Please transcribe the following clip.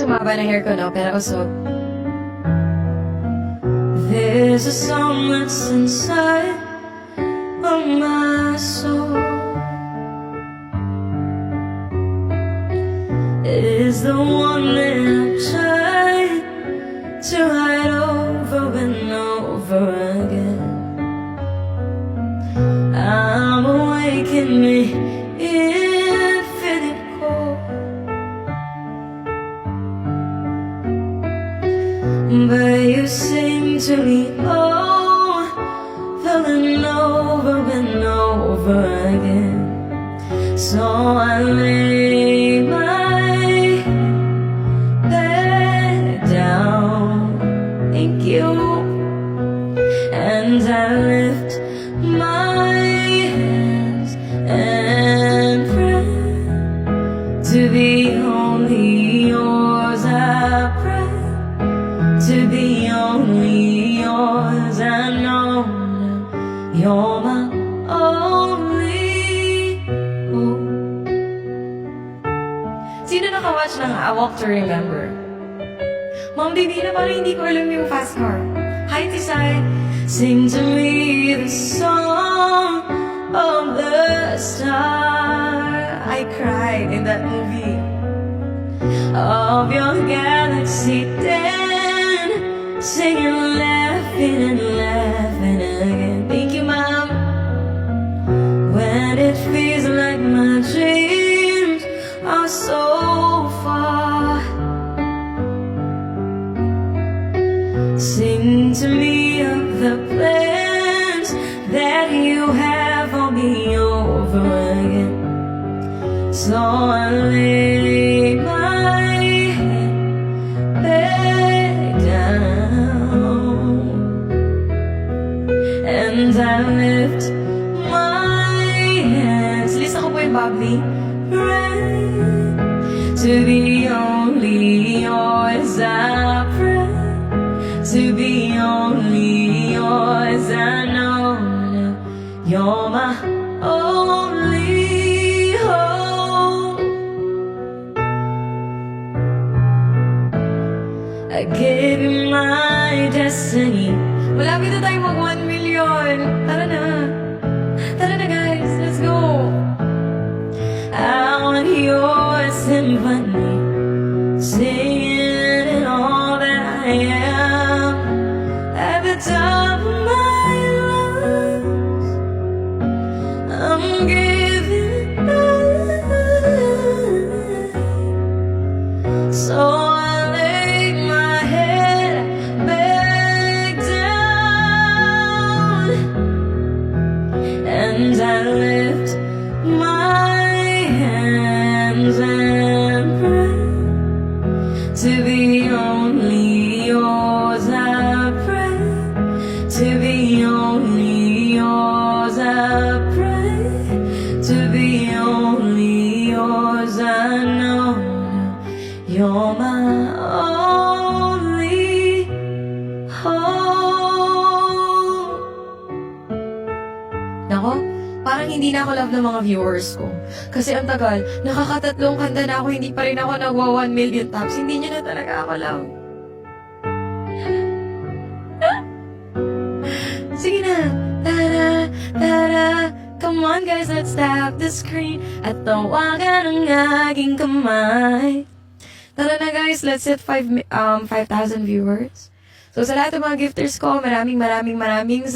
tumaba na hair ko, no? Pero usog. There's a song that's inside of my soul. It is the one that I tried to hide over and over again. I'm awake in me, infinite cold. But you sing to me, oh, falling over and over again. So I lay my head down, thank you, and I lift my hands and pray to be only yours. I pray to be only yours. I know that you're my only hope. Sino nakawatch ng A Walk to Remember? Mom, baby na parang hindi ko alam yung fast car. Hi, Tisay! Sing to me the song of the star. I cried in that movie. Of your galaxy then, singing, laughing and laughing again. Thank you, Mom. When it feels like my dreams are so far, sing to me of the plans that you have for me over again. So I lay my head back down and I lift my hands. Lista ko po yung bubbly. Pray to be only yours. I pray to be only yours. I know that you're my only hope. I gave you my destiny. Malapit na tayo mag 1 million. Tara na. Tara na, guys. Let's go. I want your symphony, singing in all that I am. At the top of my lungs, I'm giving back. So I lay my head back down and I lift my hands and pray to be only yours. I pray to be only yours. I pray to be only yours. I know that you're my only hope. Nako, parang hindi na ako love ng mga viewers ko. Kasi ang tagal, nakakatatlong kanta na ako, hindi pa rin ako nagwa 1 million taps. Hindi nyo na talaga ako love. Sige na. Tara, tara. Come on guys, let's tap the screen at tawagan ang aking kamay. Tara na guys, let's hit 5,000 viewers. So sa lahat ng mga gifters ko, maraming salamat.